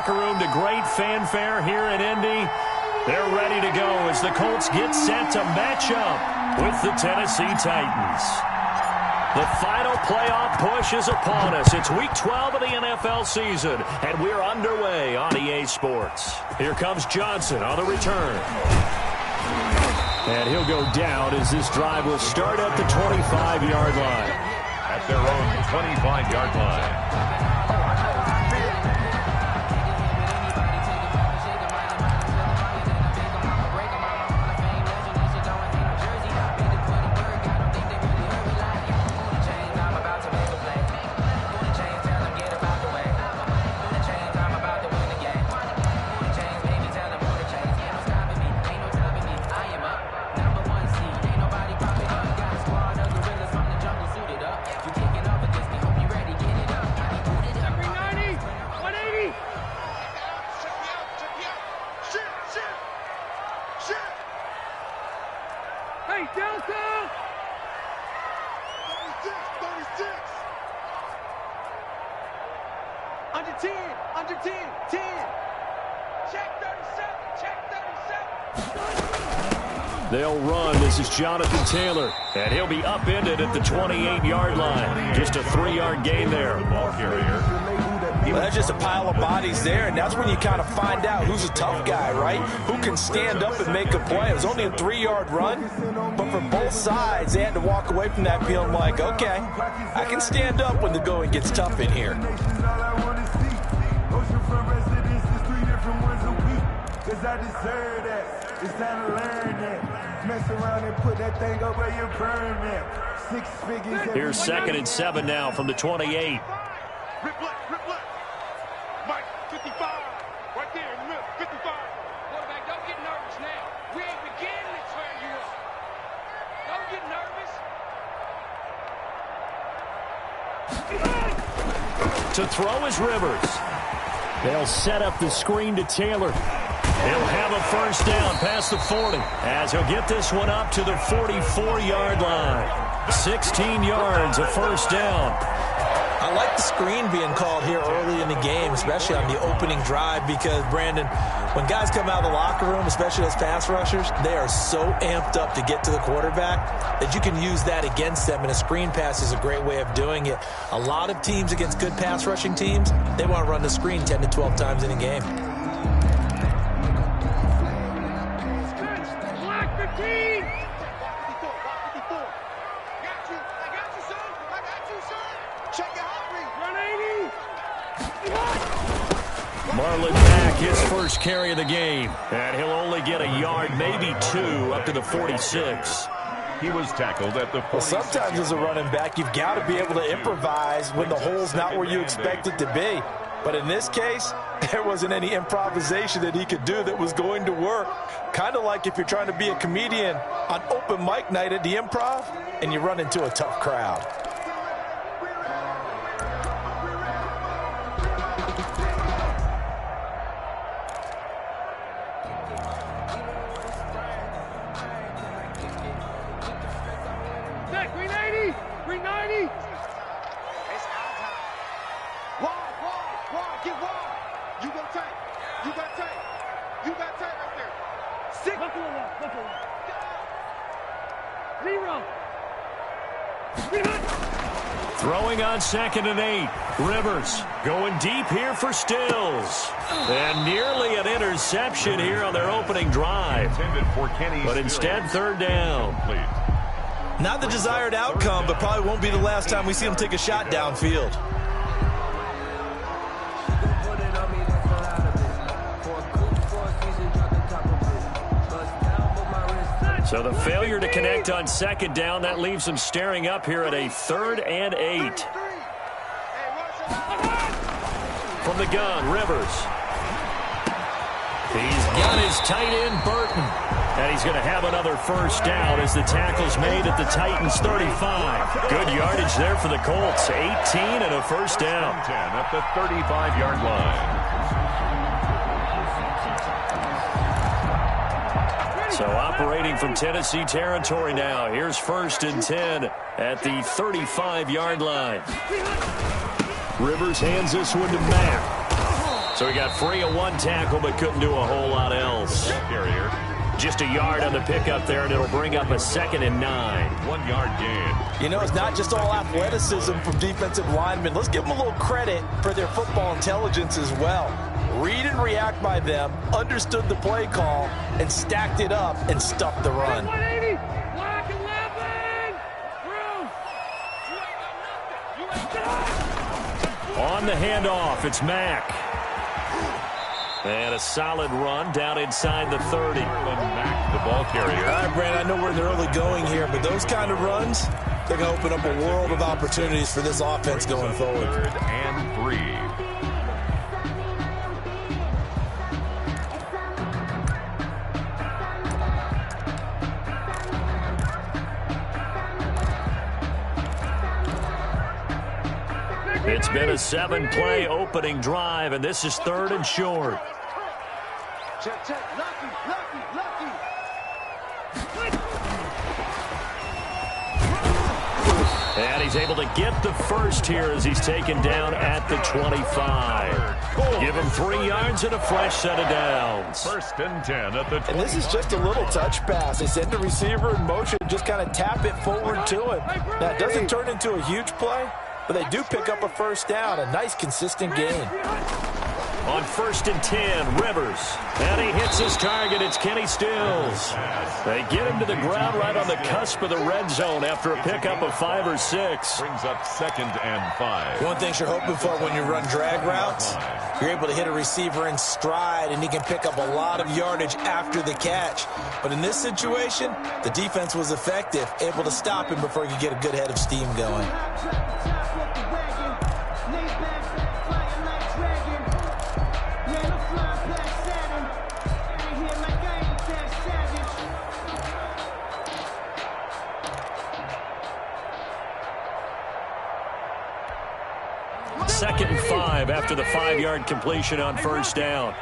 locker room to great fanfare here in Indy. They're ready to go as the Colts get set to match up with the Tennessee Titans. The final playoff push is upon us. It's Week 12 of the NFL season, and we're underway on EA Sports. Here comes Johnson on the return. And he'll go down as this drive will start at the 25-yard line. At their own 25-yard line. Under 10, under 10, 10. Check 37, check 37. They'll run. This is Jonathan Taylor, and he'll be upended at the 28-yard line. Just a 3-yard gain there. Ball carrier. Well, that's just a pile of bodies there, and that's when you kind of find out who's a tough guy, right? Who can stand up and make a play. It was only a 3-yard run, but for both sides, they had to walk away from that feeling like, okay, I can stand up when the going gets tough in here. I deserve that. It's time to learn that. Mess around and put that thing up where you burn that. 6 figures. Here's 2nd and 7 now from the 28. Rip left, rip left. Mike, 55. Right there in the middle, 55. Quarterback, don't get nervous now. We ain't beginning to tear you up. Don't get nervous. To throw is Rivers. They'll set up the screen to Taylor. He'll have a first down past the 40 as he'll get this one up to the 44-yard line. 16 yards, a first down. I like the screen being called here early in the game, especially on the opening drive, because, Brandon, when guys come out of the locker room, especially those pass rushers, they are so amped up to get to the quarterback that you can use that against them, and a screen pass is a great way of doing it. A lot of teams against good pass rushing teams, they want to run the screen 10 to 12 times in a game. Marlon Mack, his first carry of the game. And he'll only get a yard, maybe 2, up to the 46. He was tackled at the 46. Well, sometimes as a running back, you've got to be able to improvise when the hole's not where you expect it to be. But in this case, there wasn't any improvisation that he could do that was going to work. Kind of like if you're trying to be a comedian on open mic night at the Improv and you run into a tough crowd. Throwing on 2nd and 8. Rivers going deep here for Stills. And nearly an interception here on their opening drive. But instead, 3rd down. Not the desired outcome, but probably won't be the last time we see him take a shot downfield. So the failure to connect on 2nd down, that leaves them staring up here at a 3rd and 8. From the gun, Rivers. He's got his tight end, Burton. And he's going to have another first down as the tackle's made at the Titans' 35. Good yardage there for the Colts. 18 and a first down. 10 at the 35-yard line. So operating from Tennessee territory now. Here's 1st and 10 at the 35-yard line. Rivers hands this one to Mack. So he got free of one tackle but couldn't do a whole lot else. Carrier. Just a yard on the pickup there, and it'll bring up a 2nd and 9. 1 yard gain. You know, it's not just all athleticism from defensive linemen. Let's give them a little credit for their football intelligence as well. Read and react by them, understood the play call, and stacked it up and stuffed the run. 180. Black 11. Through. You ain't got nothing. On the handoff, it's Mack. And a solid run down inside the 30. Mack, the ball carrier. All right, Brand, I know we're in the early going here, but those kind of runs, they're going to open up a world of opportunities for this offense going forward. 3rd and 3. It's been a 7-play opening drive, and this is 3rd and short. Check, check. Lucky. And he's able to get the first here as he's taken down at the 25. Give him 3 yards and a fresh set of downs. 1st and 10 at the 20. And this is just a little touch pass. They send the receiver in motion, just kind of tap it forward to him. Now, it doesn't turn into a huge play, but they do pick up a first down, a nice, consistent gain. On 1st and 10, Rivers. And he hits his target. It's Kenny Stills. They get him to the ground right on the cusp of the red zone after a pickup of 5 or 6. Brings up 2nd and 5. One thing you're hoping for when you run drag routes, you're able to hit a receiver in stride, and he can pick up a lot of yardage after the catch. But in this situation, the defense was effective, able to stop him before he could get a good head of steam going. Second and 5 after the 5-yard completion on first down.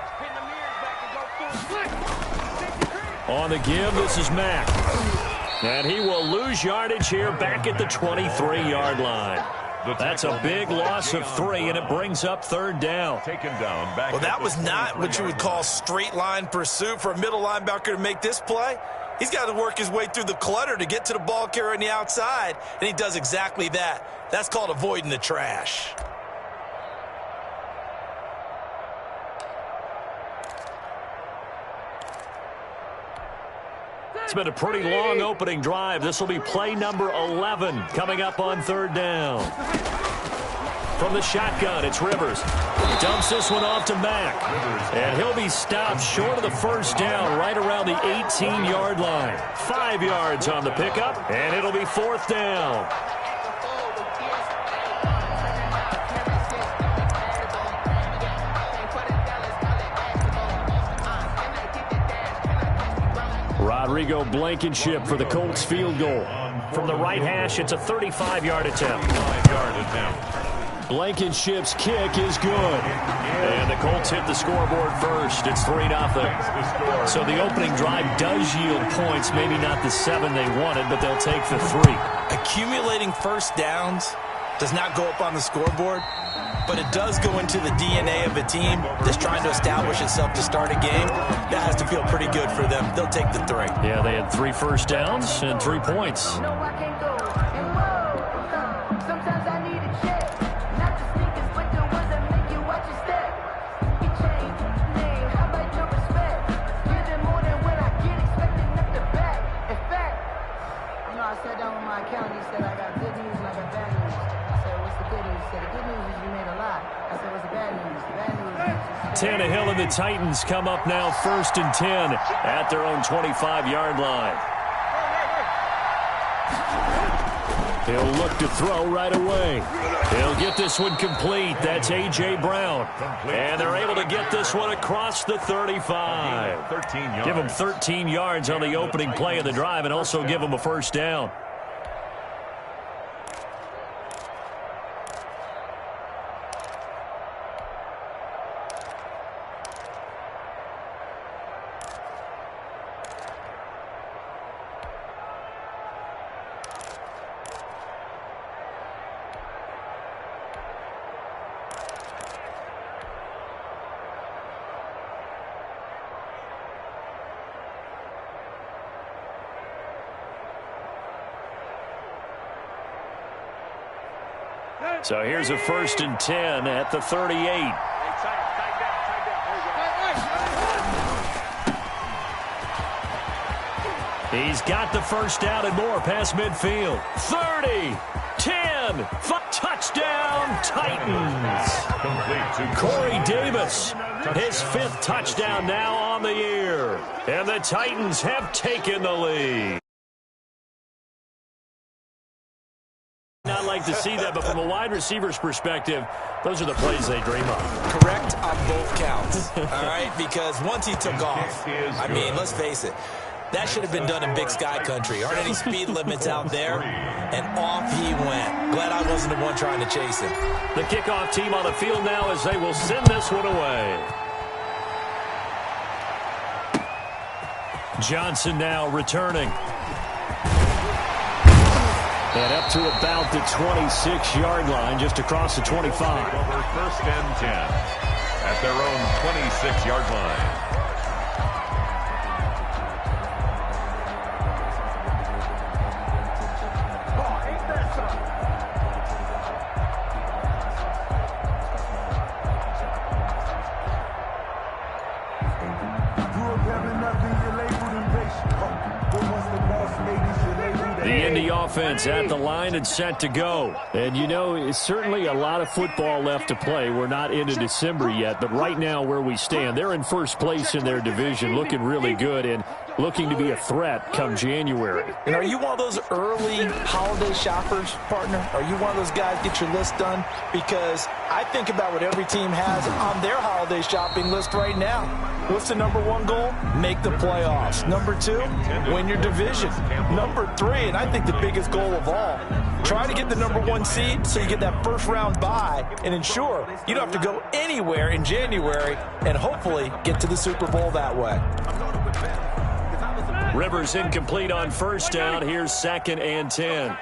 On the give, this is Mack. And he will lose yardage here back at the 23-yard line. That's a big loss of 3, and it brings up 3rd down. Taken down back. Well, that was not what you would call straight line pursuit for a middle linebacker to make this play. He's got to work his way through the clutter to get to the ball carrier on the outside, and he does exactly that. That's called avoiding the trash. It's been a pretty long opening drive. This will be play number 11 coming up on 3rd down. From the shotgun, it's Rivers. Dumps this one off to Mack. And he'll be stopped short of the first down right around the 18-yard line. 5 yards on the pickup, and it'll be 4th down. Rodrigo Blankenship for the Colts field goal. From the right hash, it's a 35-yard attempt. 5-yard attempt. Blankenship's kick is good. And the Colts hit the scoreboard first. It's 3-0. So the opening drive does yield points. Maybe not the 7 they wanted, but they'll take the 3. Accumulating first downs does not go up on the scoreboard, but it does go into the DNA of a team that's trying to establish itself to start a game. That has to feel pretty good for them. They'll take the 3. Yeah, they had 3 first downs and 3 points. No, I can't go. And whoa, sometimes I need a check. Not the sneakers, but the ones that make you watch your step. You change name, how about your respect? Give them more than when I get expecting up the back. In fact, you know, I sat down with my accountant. He said I got good news and I got bad news. I said, what's the good news? He said, the good news is you made a lot. I said, what's the bad news? The bad news is... Tannehill and the Titans come up now 1st and 10 at their own 25-yard line. He'll look to throw right away. He'll get this one complete. That's A.J. Brown. And they're able to get this one across the 35. 13 yards. Give him 13 yards on the opening play of the drive and also give him a first down. So here's a 1st and 10 at the 38. He's got the first down and more past midfield. 30, 10, 5, touchdown, Titans. Corey Davis, his 5th touchdown now on the year. And the Titans have taken the lead. Not like to see that, but from a wide receiver's perspective, those are the plays they dream of. Correct on both counts, all right? Because once he took off, I mean, let's face it, that should have been done in Big Sky country. Aren't any speed limits out there? And off he went. Glad I wasn't the one trying to chase him. The kickoff team on the field now as they will send this one away. Johnson now returning. And up to about the 26-yard line, just across the 25. Over 1st and 10 at their own 26-yard line. The Indy offense at the line and set to go. And, you know, it's certainly a lot of football left to play. We're not into December yet, but right now where we stand, they're in first place in their division, looking really good and looking to be a threat come January. And are you one of those early holiday shoppers, partner? Are you one of those guys get your list done? Because I think about what every team has on their holiday shopping list right now. What's the #1 goal? Make the playoffs. #2, win your division. #3, and I think the biggest goal of all, try to get the #1 seed so you get that first-round bye and ensure you don't have to go anywhere in January and hopefully get to the Super Bowl that way. Rivers incomplete on first down. Here's 2nd and 10.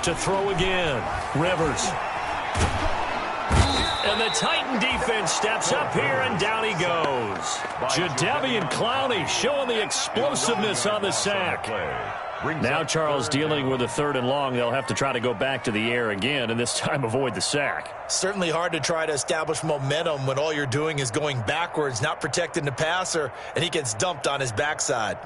To throw again, Rivers. And the Titan defense steps up here, and down he goes. Jadeveon Clowney showing the explosiveness on the sack. Now Charles dealing with a 3rd and long. They'll have to try to go back to the air again, and this time avoid the sack. Certainly hard to try to establish momentum when all you're doing is going backwards, not protecting the passer, and he gets dumped on his backside.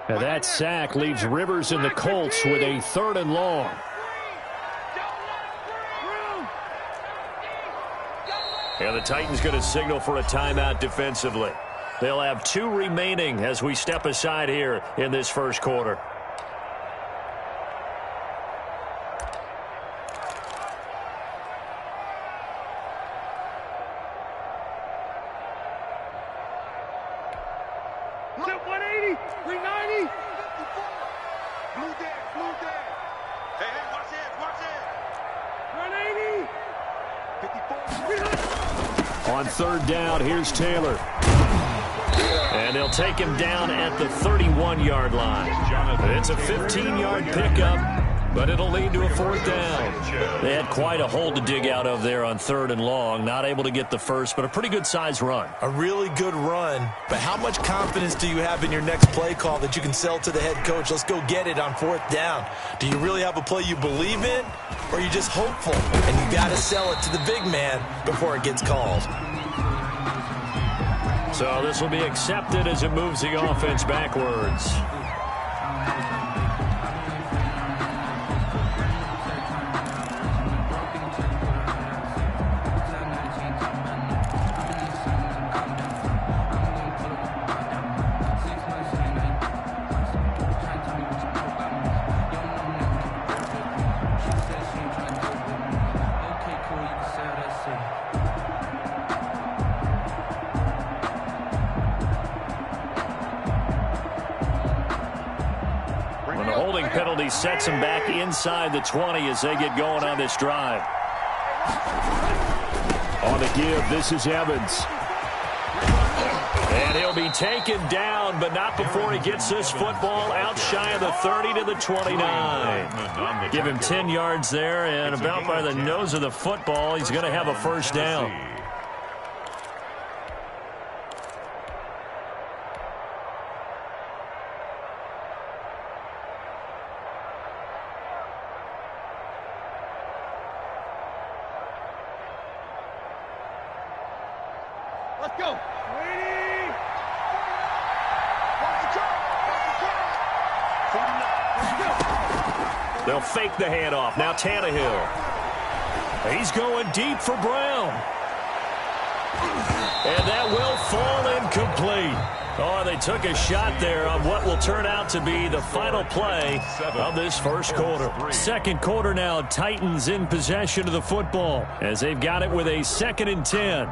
And that sack leaves Rivers and the Colts with a 3rd and long. And the Titans going to signal for a timeout defensively. They'll have 2 remaining as we step aside here in this first quarter. On 3rd down, here's Taylor. And they'll take him down at the 31-yard line. It's a 15-yard pickup, but it'll lead to a 4th down. They had quite a hole to dig out of there on 3rd and long. Not able to get the first, but a pretty good-sized run. A really good run, but how much confidence do you have in your next play call that you can sell to the head coach? Let's go get it on 4th down. Do you really have a play you believe in, or are you just hopeful? And you got to sell it to the big man before it gets called. So this will be accepted as it moves the offense backwards. Penalty sets them back inside the 20 as they get going on this drive. On the give, this is Evans. And he'll be taken down, but not before he gets this football out shy of the 30 to the 29. Give him 10 yards there, and about by the nose of the football, he's going to have a first down. Let's go. They'll fake the handoff. Now Tannehill. He's going deep for Brown. And that will fall incomplete. Oh, they took a shot there on what will turn out to be the final play of this first quarter. Second quarter now, Titans in possession of the football as they've got it with a 2nd and 10.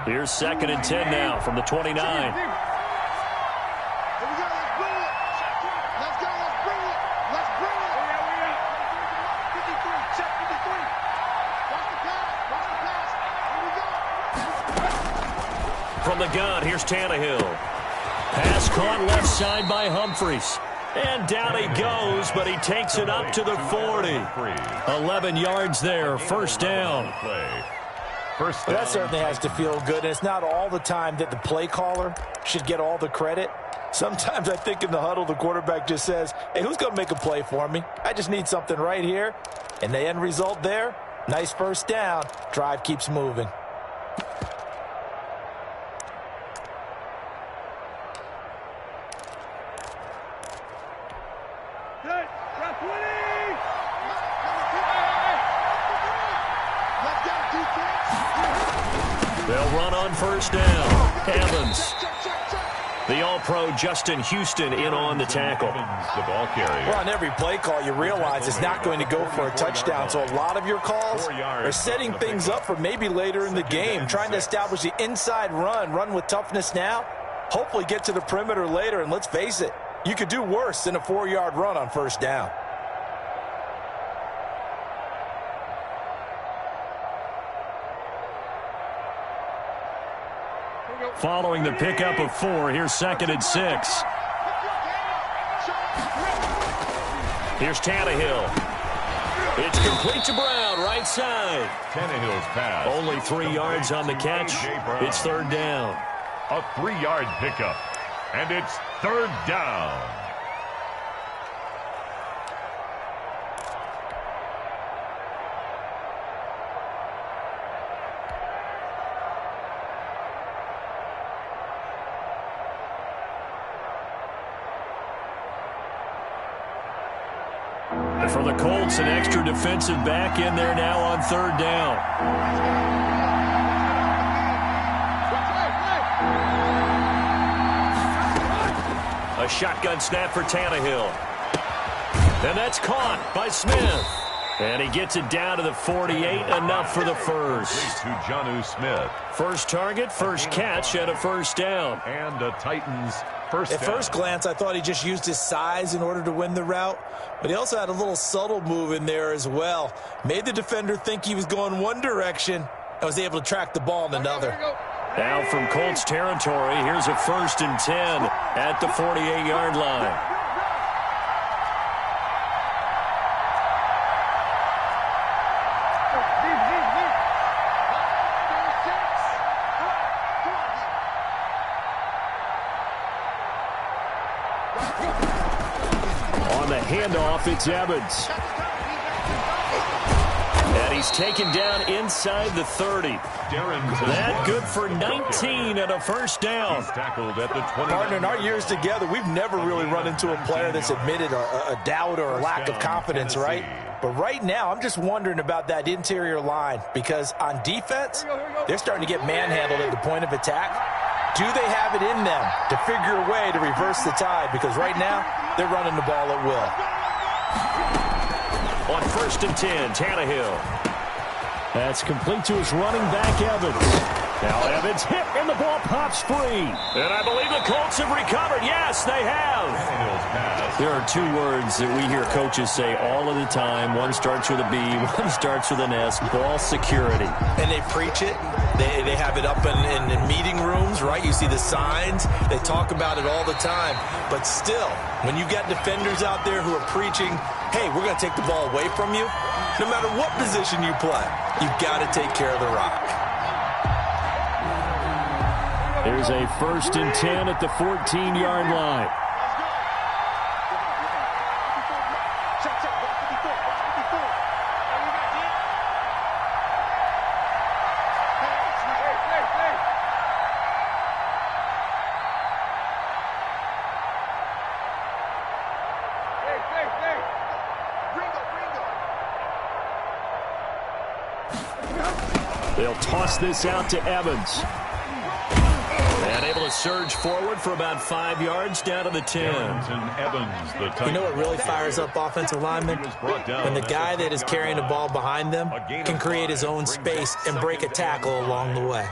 Here's 2nd and 10 now from the 29. From the gun, here's Tannehill. Pass caught left side by Humphries. And down he goes, but he takes it up to the 40. 11 yards there, first down. Well, that certainly has to feel good, and it's not all the time that the play caller should get all the credit. Sometimes I think in the huddle, the quarterback just says, hey, who's going to make a play for me? I just need something right here. And the end result there, nice first down. Drive keeps moving. They'll run on first down. Evans. The All-Pro Justin Houston in on the tackle. The ball carrier. Well, on every play call, you realize it's not going to go for a touchdown. So a lot of your calls are setting things up for maybe later in the game, trying to establish the inside run with toughness now, hopefully get to the perimeter later. And let's face it, you could do worse than a 4-yard run on first down. Following the pickup of 4, here's 2nd and 6. Here's Tannehill. It's complete to Brown, right side. Tannehill's pass. Only 3 yards on the catch. It's 3rd down. A 3-yard pickup. And it's 3rd down. For the Colts, an extra defensive back in there now on 3rd down. A shotgun snap for Tannehill. And that's caught by Smith. And he gets it down to the 48, enough for the first. To Jonnu Smith. First target, first catch, and a first down. And the Titans first down. At first glance, I thought he just used his size in order to win the route, but he also had a little subtle move in there as well. Made the defender think he was going one direction and was able to track the ball in another. Now from Colts territory, here's a 1st and 10 at the 48-yard line. On the handoff, it's Evans. And he's taken down inside the 30. That good for 19 and a first down. He's tackled at the 20. Partner, in our years together, we've never really run into a player that's admitted a doubt or a lack of confidence, right? But right now, I'm just wondering about that interior line because on defense, they're starting to get manhandled at the point of attack. Do they have it in them to figure a way to reverse the tide? Because right now, they're running the ball at will. On 1st and 10, Tannehill. That's complete to his running back, Evans. Now Evans hit, and the ball pops free. And I believe the Colts have recovered. Yes, they have. There are two words that we hear coaches say all of the time. One starts with a B, one starts with an S, ball security. And they preach it. They have it up in meeting rooms, right? You see the signs. They talk about it all the time. But still, when you got defenders out there who are preaching, hey, we're going to take the ball away from you, no matter what position you play, you've got to take care of the rock. There's a 1st and 10 at the 14-yard line. They'll toss this out to Evans. And able to surge forward for about 5 yards down to the 10. You know what really fires up offensive linemen? When the guy that is carrying the ball behind them can create his own space and break a tackle along the way.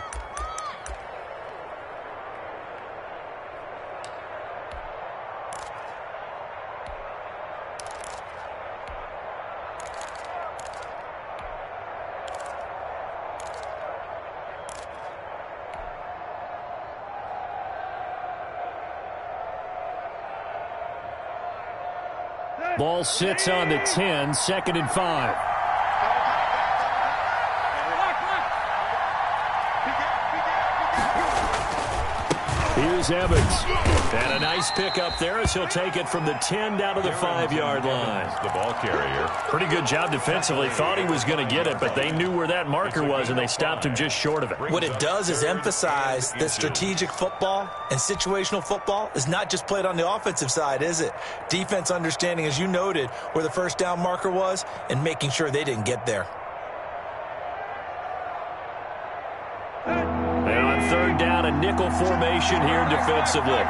Ball sits on the 10, 2nd and 5. Here's Evans. And a nice pickup there as he'll take it from the 10 down to the 5-yard line. The ball carrier. Pretty good job defensively. Thought he was going to get it, but they knew where that marker was, and they stopped him just short of it. What it does is emphasize that strategic football and situational football is not just played on the offensive side, is it? Defense understanding, as you noted, where the first down marker was and making sure they didn't get there. And on 3rd down, a nickel formation here defensively.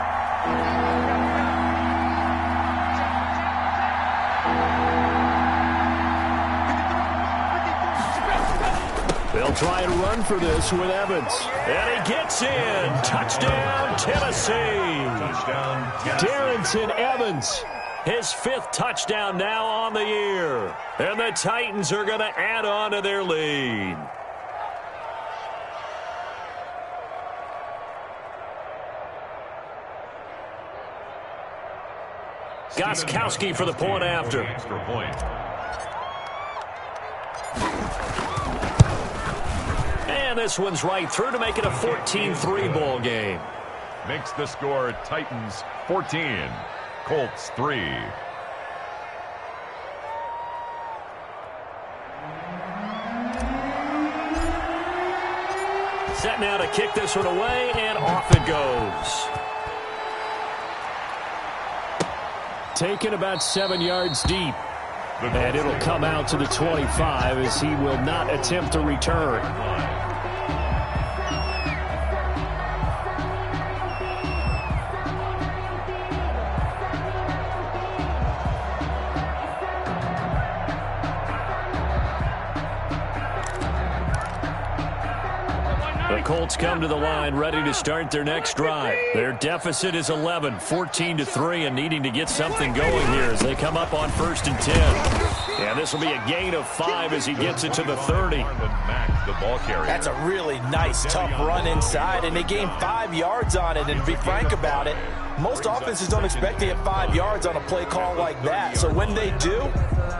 They'll try and run for this with Evans. And he gets in. Touchdown, Tennessee. Touchdown, Darrington Evans. His 5th touchdown now on the year. And the Titans are going to add on to their lead. Gostkowski for the point after. Extra point. And this one's right through to make it a 14-3 ball game. Makes the score Titans 14, Colts 3. Set now to kick this one away, and off it goes. Taken about 7 yards deep. And it'll come out to the 25 as he will not attempt to return. The Colts come to the line ready to start their next drive. Their deficit is 11, 14-3, and needing to get something going here as they come up on 1st and 10. And this will be a gain of 5 as he gets it to the 30. That's a really nice, tough run inside, and they gained 5 yards on it. And to be frank about it, most offenses don't expect to get 5 yards on a play call like that. So when they do,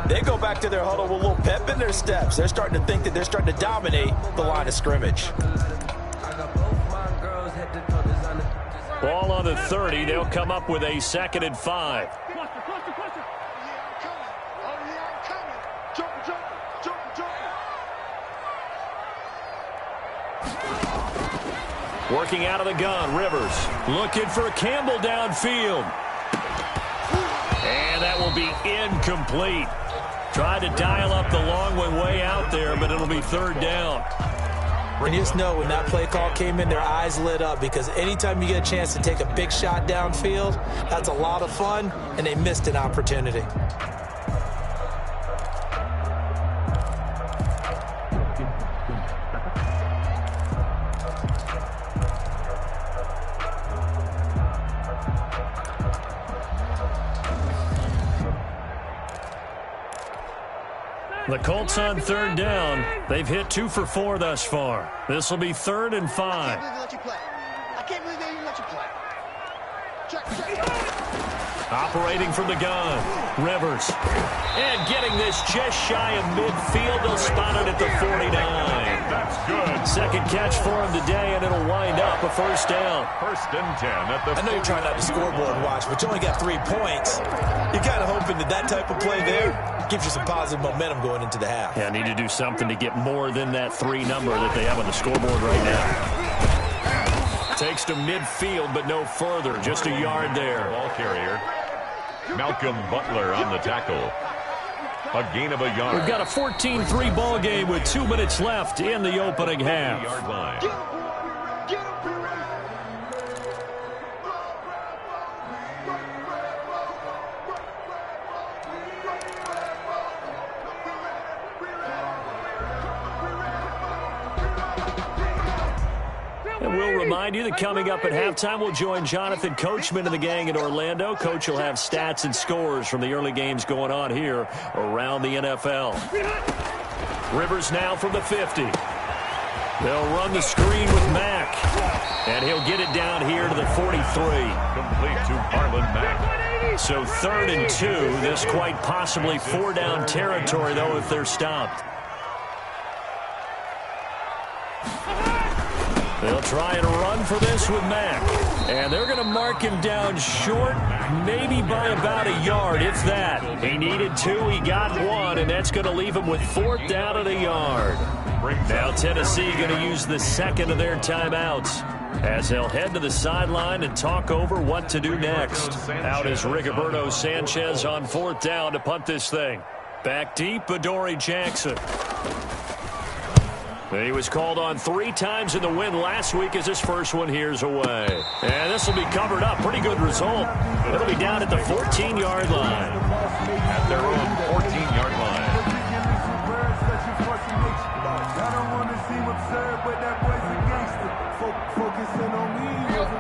they go back to their huddle with a little pep in their steps. They're starting to think that they're starting to dominate the line of scrimmage. Ball on the 30. They'll come up with a 2nd and 5. Working out of the gun, Rivers. Looking for Campbell downfield. And that will be incomplete. Tried to dial up the long one way out there, but it'll be 3rd down. And you just know when that play call came in, their eyes lit up because anytime you get a chance to take a big shot downfield, that's a lot of fun, and they missed an opportunity. The Colts on third down. They've hit 2 for 4 thus far. This will be 3rd and 5. I can't believe they even let you play. Check. Operating from the gun, Rivers. And getting this just shy of midfield. They'll spot it at the 49. That's good. Second catch for him today, and it'll wind up a first down. 1st and 10 at the I know you're trying not to scoreboard watch, but you only got 3 points. You're kind of hoping that type of play there gives you some positive momentum going into the half. Yeah, need to do something to get more than that 3 number that they have on the scoreboard right now. Takes to midfield, but no further. Just a yard there. ball carrier. Malcolm Butler on the tackle. A gain of a yard. We've got a 14-3 ball game with 2 minutes left in the opening half. Yard line. And we'll remind you that coming up at halftime, we'll join Jonathan Coachman and the gang in Orlando. Coach will have stats and scores from the early games going on here around the NFL. Rivers now from the 50. They'll run the screen with Mack. And he'll get it down here to the 43. Complete to Harlan Mack. So 3rd and 2. This quite possibly 4-down territory, though, if they're stopped. They'll try and run for this with Mack. And they're going to mark him down short, maybe by about a yard, if that. He needed 2, he got 1, and that's going to leave him with 4th down and a yard. Now Tennessee going to use the second of their timeouts as they'll head to the sideline and talk over what to do next. Out is Rigoberto Sanchez on 4th down to punt this thing. Back deep, Adoree Jackson. He was called on 3 times in the win last week as his first one here's away. And this will be covered up. Pretty good result. It'll be down at the 14-yard line. At their own 14-yard line.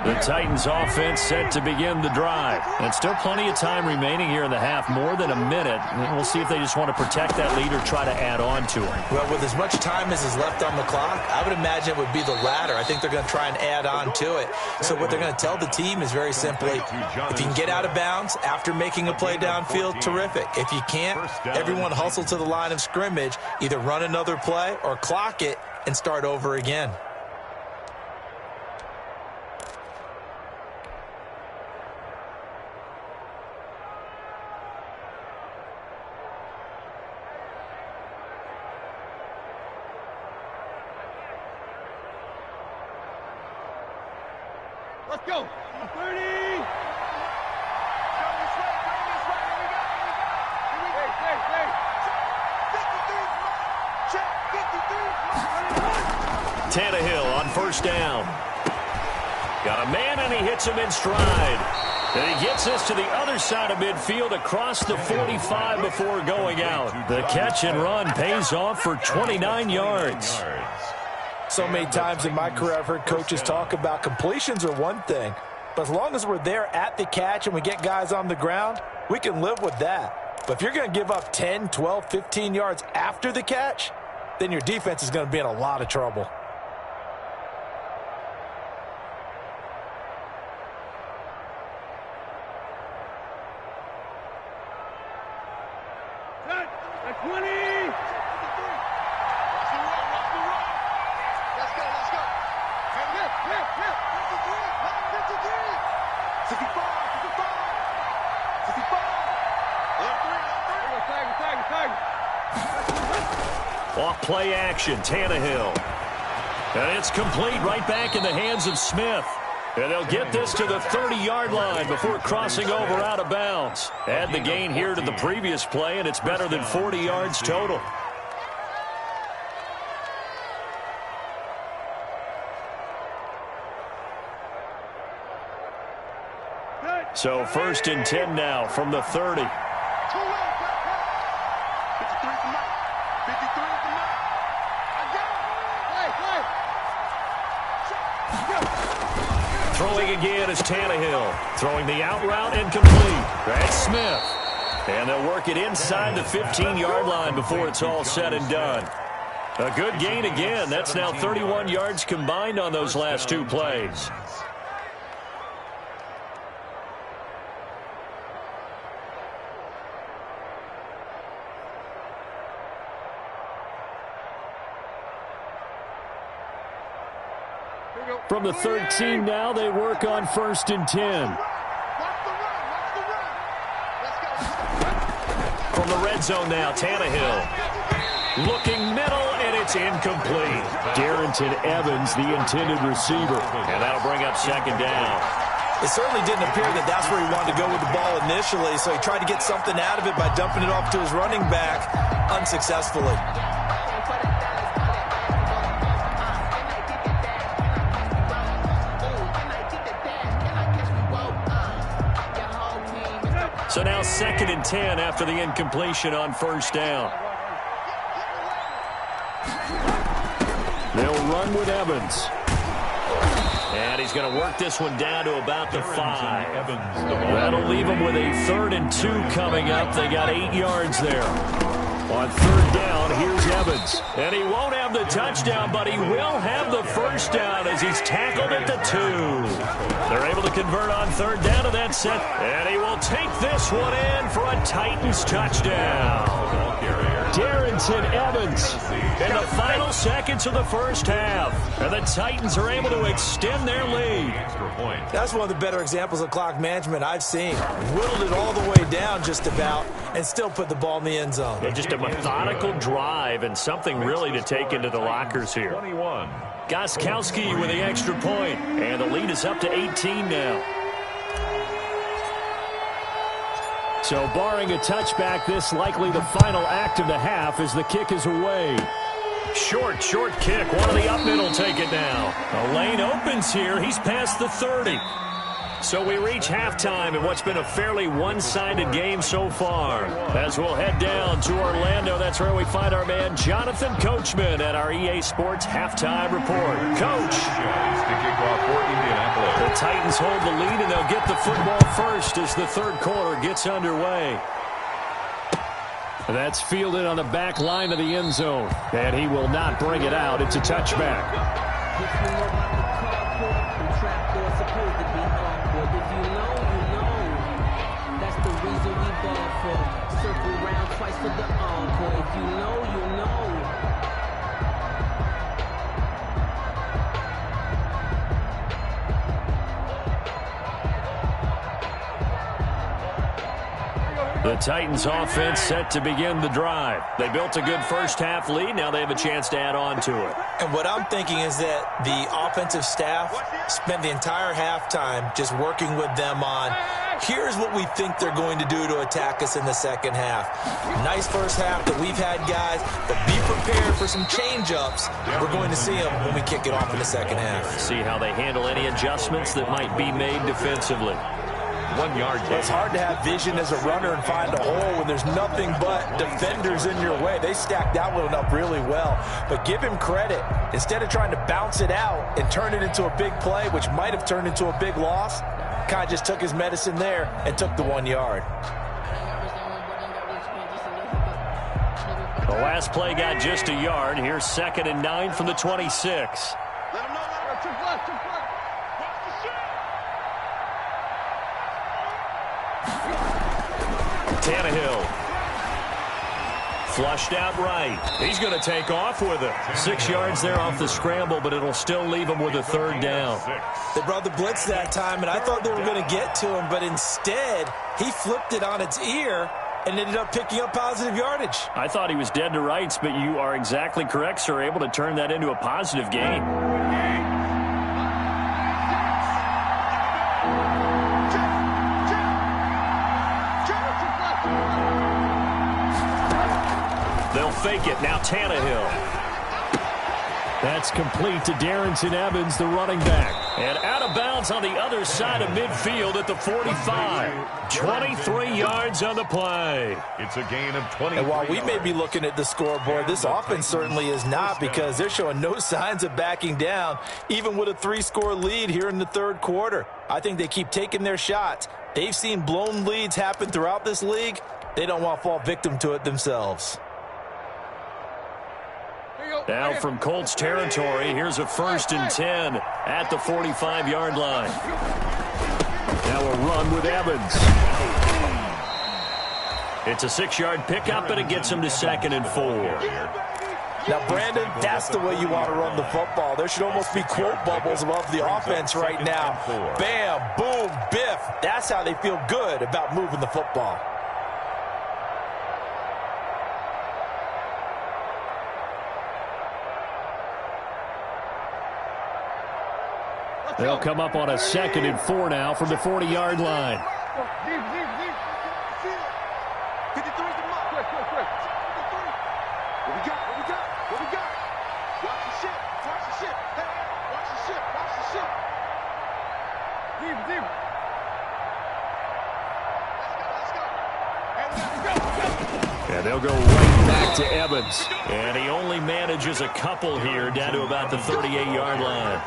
The Titans offense set to begin the drive. And still plenty of time remaining here in the half, more than a minute. And we'll see if they just want to protect that lead or try to add on to it. Well, with as much time as is left on the clock, I would imagine it would be the latter. I think they're going to try and add on to it. So what they're going to tell the team is very simply, if you can get out of bounds after making a play downfield, terrific. If you can't, everyone hustle to the line of scrimmage, either run another play or clock it and start over again. Let's go. 30. Tannehill on 1st down. Got a man, and he hits him in stride. And he gets this to the other side of midfield across the 45 before going out. The catch and run pays off for 29 yards. So many times in my career I've heard coaches talk about completions are one thing, but as long as we're there at the catch and we get guys on the ground, we can live with that. But if you're going to give up 10, 12, 15 yards after the catch, then your defense is going to be in a lot of trouble. At 20. Off play action, Tannehill. And it's complete right back in the hands of Smith. And they'll get this to the 30-yard line before crossing over out of bounds. Add the gain here to the previous play, and it's better than 40 yards total. So 1st and 10 now from the 30. Throwing again is Tannehill. Throwing the out route and complete. That's Smith. And they'll work it inside the 15-yard line before it's all said and done. A good gain again. That's now 31 yards combined on those last two plays. From the 13 now, they work on 1st and 10. From the red zone now, Tannehill. Looking middle, and it's incomplete. Darrington Evans, the intended receiver. And that'll bring up 2nd down. It certainly didn't appear that that's where he wanted to go with the ball initially, so he tried to get something out of it by dumping it off to his running back unsuccessfully. So now 2nd and 10 after the incompletion on 1st down. They'll run with Evans. And he's going to work this one down to about the 5. That'll leave him with a 3rd and 2 coming up. They got 8 yards there. On 3rd down, here's Evans. And he won't have the touchdown, but he will have the 1st down as he's tackled at the 2. They're able to convert on 3rd down to that set. And he will take this one in for a Titans touchdown. Darrington Evans in the final seconds of the 1st half. And the Titans are able to extend their lead. That's one of the better examples of clock management I've seen. Whittled it all the way down just about and still put the ball in the end zone. Yeah, just a methodical drive and something really to take into the lockers here. 21. Gostkowski with the extra point. And the lead is up to 18 now. So barring a touchback, this likely the final act of the half as the kick is away. Short kick. One of the up middle take it now. The lane opens here. He's past the 30. So we reach halftime in what's been a fairly one-sided game so far. As we'll head down to Orlando, that's where we find our man Jonathan Coachman at our EA Sports Halftime Report. Coach. The kickoff for Indianapolis. The Titans hold the lead, and they'll get the football first as the 3rd quarter gets underway. That's fielded on the back line of the end zone, and he will not bring it out. It's a touchback. The Titans offense set to begin the drive. They built a good 1st half lead. Now they have a chance to add on to it. And what I'm thinking is that the offensive staff spent the entire halftime just working with them on, here's what we think they're going to do to attack us in the 2nd half. Nice 1st half that we've had, guys, but be prepared for some change-ups. We're going to see them when we kick it off in the 2nd half. See how they handle any adjustments that might be made defensively. 1 yard gain. It's hard to have vision as a runner and find a hole when there's nothing but defenders in your way. They stacked that one up really well. But give him credit. Instead of trying to bounce it out and turn it into a big play, which might have turned into a big loss, kind of just took his medicine there and took the 1 yard. The last play got just a yard. Here's 2nd and 9 from the 26. Tannehill. Flushed out right. He's going to take off with it. 6 yards there off the scramble, but it'll still leave him with a 3rd down. They brought the blitz that time, and I thought they were going to get to him, but instead, he flipped it on its ear and ended up picking up positive yardage. I thought he was dead to rights, but you are exactly correct, sir. Able to turn that into a positive gain. They'll fake it. Now Tannehill. That's complete to Darrington Evans, the running back. And out of bounds on the other side of midfield at the 45. 23 yards on the play. It's a gain of 20. And while we may be looking at the scoreboard, this offense certainly is not, because they're showing no signs of backing down, even with a 3-score lead here in the 3rd quarter. I think they keep taking their shots. They've seen blown leads happen throughout this league. They don't want to fall victim to it themselves. Now from Colts territory, here's a 1st and 10 at the 45-yard line. Now a run with Evans. It's a 6-yard pickup, and it gets him to 2nd and 4. Now, Brandon, that's the way you want to run the football. There should almost be quote bubbles above the offense right now. Bam, boom, biff. That's how they feel good about moving the football. They'll come up on a 2nd and 4 now from the 40-yard line. And they'll go right back to Evans. And he only manages a couple here down to about the 38-yard line.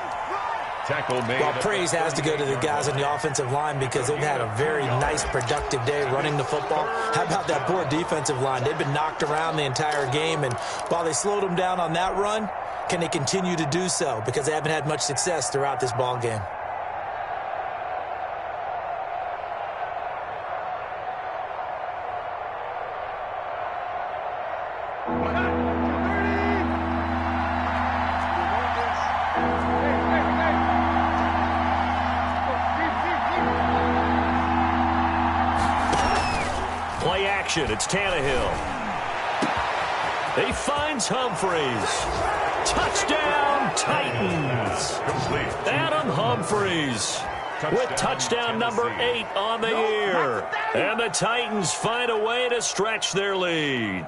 Tackle made. Well, praise has to go to the guys on the offensive line because they've had a very nice, productive day running the football. How about that poor defensive line? They've been knocked around the entire game, and while they slowed them down on that run, can they continue to do so? Because they haven't had much success throughout this ball game. It's Tannehill. He finds Humphreys. Touchdown, Titans. Adam Humphreys with touchdown number 8 on the year. And the Titans find a way to stretch their lead.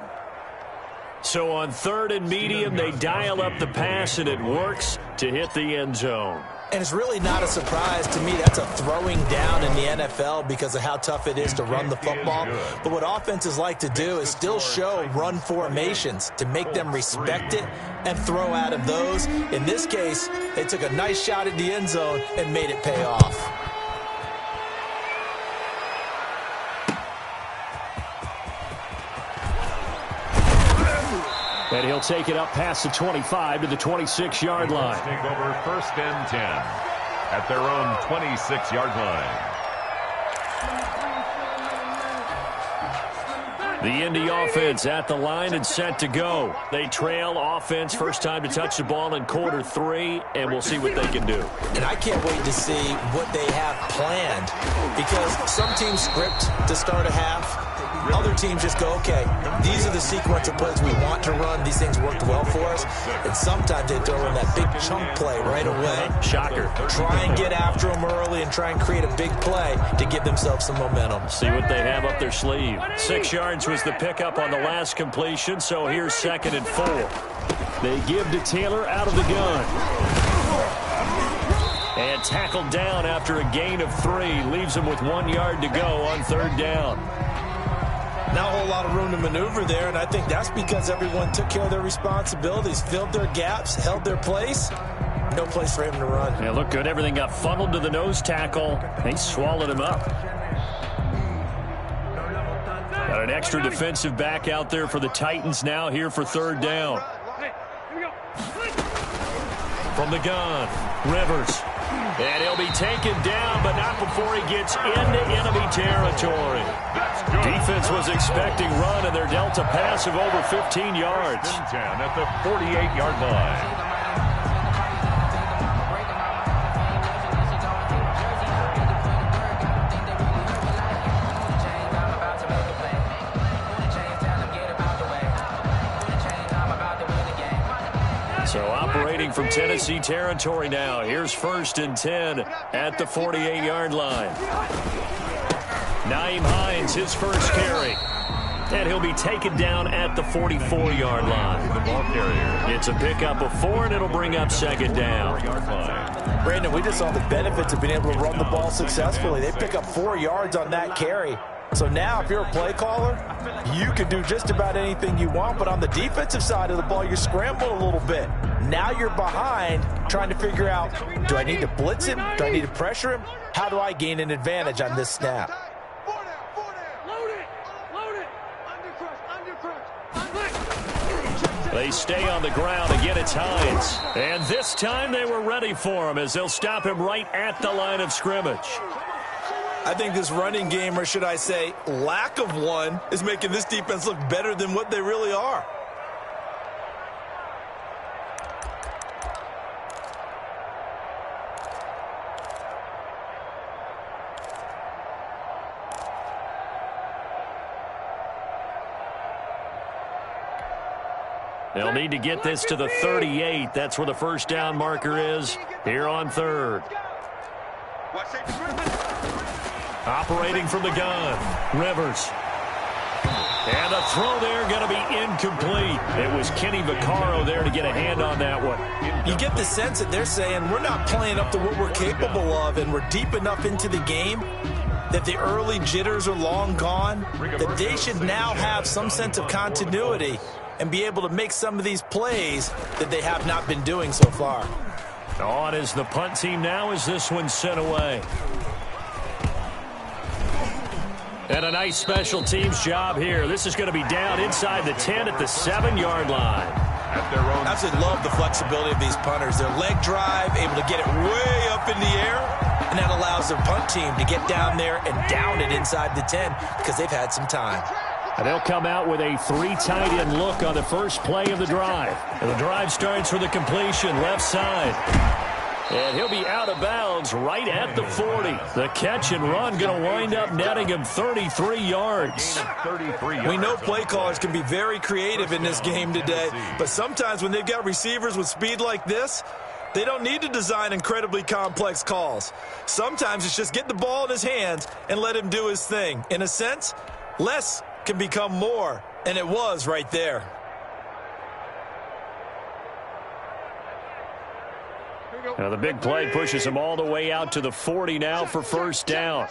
So on 3rd and medium, they dial up the pass, and it works to hit the end zone. And it's really not a surprise to me. That's a throwing down in the NFL because of how tough it is to run the football. But what offenses like to do is still show run formations to make them respect it and throw out of those. In this case, they took a nice shot at the end zone and made it pay off. And he'll take it up past the 25 to the 26-yard line. Take over 1st and 10 at their own 26-yard line. The Indy offense at the line and set to go. They trail offense, first time to touch the ball in quarter 3, and we'll see what they can do. And I can't wait to see what they have planned because some teams script to start a half. Other teams just go, okay, these are the sequence of plays we want to run. These things worked well for us. And sometimes they throw in that big chunk play right away. Shocker. Try and get after them early and try and create a big play to give themselves some momentum. See what they have up their sleeve. 6 yards was the pickup on the last completion, so here's 2nd and 4. They give to Taylor out of the gun. And tackled down after a gain of 3. Leaves him with 1 yard to go on 3rd down. Not a whole lot of room to maneuver there, and I think that's because everyone took care of their responsibilities, filled their gaps, held their place. No place for him to run. Yeah, look good. Everything got funneled to the nose tackle. They swallowed him up. Got an extra defensive back out there for the Titans now here for 3rd down. From the gun, Rivers. And he'll be taken down, but not before he gets into enemy territory. Defense was expecting run, and they're dealt a pass of over 15 yards. 10 at the 48-yard line. So operating from Tennessee territory now. Here's 1st and 10 at the 48-yard line. Nyheim Hines, his first carry. And he'll be taken down at the 44-yard line. The ball carrier. It's a pickup of 4, and it'll bring up 2nd down. Brandon, we just saw the benefits of being able to run the ball successfully. They pick up 4 yards on that carry. So now if you're a play caller, you can do just about anything you want. But on the defensive side of the ball, you're scrambling a little bit. Now you're behind trying to figure out, do I need to blitz him? Do I need to pressure him? How do I gain an advantage on this snap? They stay on the ground. Again, it's Hines. And this time they were ready for him as they'll stop him right at the line of scrimmage. I think this running game, or should I say lack of one, is making this defense look better than what they really are. They'll need to get this to the 38. That's where the first down marker is here on third. Operating from the gun, Rivers. And the throw there going to be incomplete. It was Kenny Vaccaro there to get a hand on that one. You get the sense that they're saying we're not playing up to what we're capable of, and we're deep enough into the game that the early jitters are long gone, that they should now have some sense of continuity and be able to make some of these plays that they have not been doing so far. On is the punt team now as this one's sent away. And a nice special teams job here. This is going to be down inside the 10 at the 7-yard line. I absolutely love the flexibility of these punters. Their leg drive, able to get it way up in the air, and that allows their punt team to get down there and down it inside the 10 because they've had some time. And they'll come out with a 3 tight end look on the first play of the drive. And the drive starts with a completion left side. And he'll be out of bounds right at the 40. The catch and run going to wind up netting him 33 yards. We know play callers can be very creative in this game today, but sometimes when they've got receivers with speed like this, they don't need to design incredibly complex calls. Sometimes it's just get the ball in his hands and let him do his thing. In a sense, less can become more, and it was right there. Now the big play pushes him all the way out to the 40 now for first down.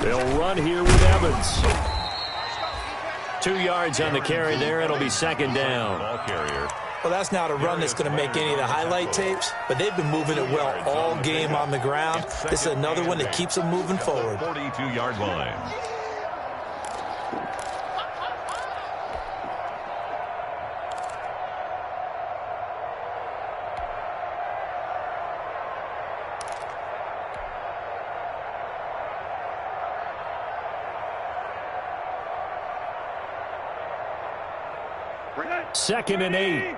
They'll run here with Evans. 2 yards on the carry there. It'll be second down. Ball carrier. Well, that's not a run that's going to make any of the highlight tapes, but they've been moving it well all game on the ground. This is another one that keeps them moving forward. 42-yard line. Second and 8.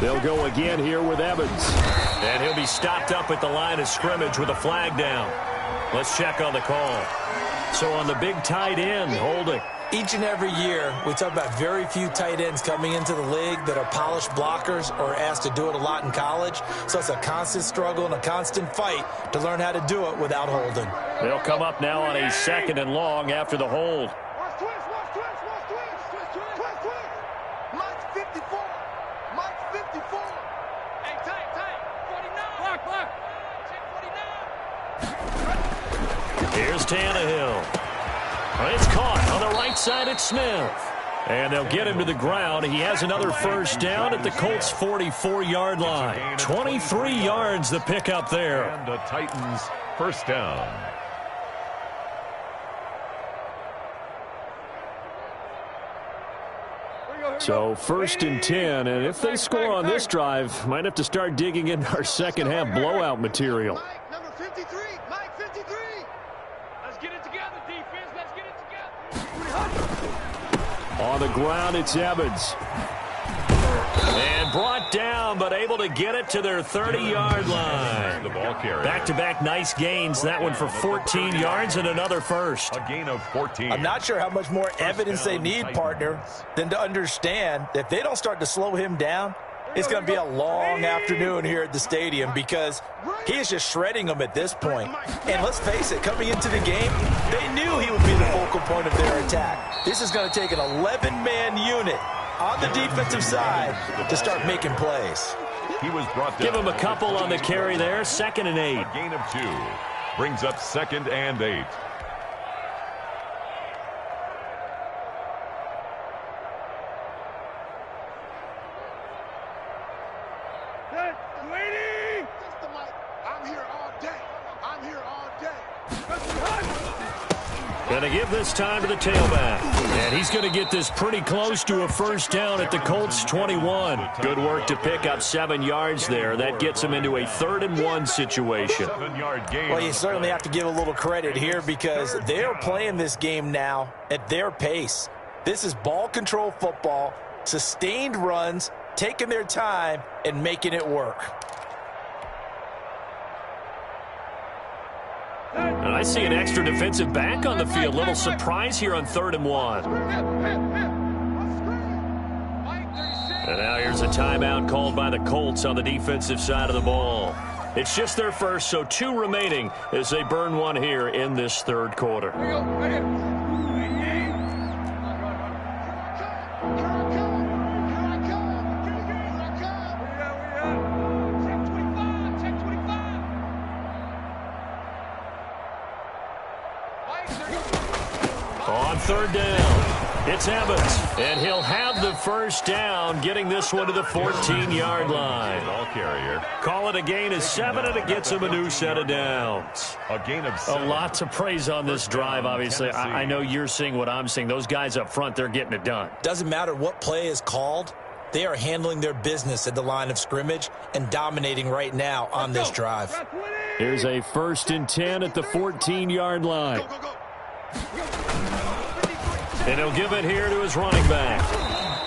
They'll go again here with Evans. And he'll be stopped up at the line of scrimmage with a flag down. Let's check on the call. So on the big tight end, holding. Each and every year, we talk about very few tight ends coming into the league that are polished blockers or asked to do it a lot in college. So it's a constant struggle and a constant fight to learn how to do it without holding. They'll come up now on a second and long after the hold. Mike's 54. Mike's 54. Hey, tight. 49. Block. Check 49. Here's Tannehill. It's caught on the right side at Smith. And they'll get him to the ground. He has another first down at the Colts' 44-yard line. 23 yards the pickup there. And the Titans first down. So first and 10, and if they score on this drive, might have to start digging into our second half blowout material. Mike, number 53. Mike, 53. Let's get it together, defense. Let's get it together. On the ground, it's Evans. And brought down, but able to get it to their 30-yard line. The ball carrier. Back-to-back nice gains. That one for 14 yards and another first. A gain of 14. I'm not sure how much more evidence they need, partner, than to understand that if they don't start to slow him down, it's going to be a long afternoon here at the stadium because he is just shredding them at this point. And let's face it, coming into the game, they knew he would be the focal point of their attack. This is going to take an 11-man unit on the defensive side to start making plays. He was brought down. Give him a couple on the carry there. Second and 8. A gain of 2. Brings up second and 8. I'm here all day. Going to give this time to the tailback. And he's going to get this pretty close to a first down at the Colts 21. Good work to pick up 7 yards there. That gets him into a 3rd-and-1 situation. 7-yard gain. Well, you certainly have to give a little credit here because they're playing this game now at their pace. This is ball control football, sustained runs, taking their time, and making it work. And I see an extra defensive back on the field. Little surprise here on 3rd-and-1. And now here's a timeout called by the Colts on the defensive side of the ball. It's just their first, so 2 remaining as they burn one here in this 3rd quarter. On 3rd down, it's Evans, and he'll have the first down, getting this one to the 14-yard line. Ball carrier. Call it a gain of 7, and it gets him a new set of downs. A gain of 7. A lot to praise on this drive, obviously. I know you're seeing what I'm seeing. Those guys up front, they're getting it done. Doesn't matter what play is called. They are handling their business at the line of scrimmage and dominating right now on this drive. Here's a 1st and 10 at the 14-yard line. And he'll give it here to his running back.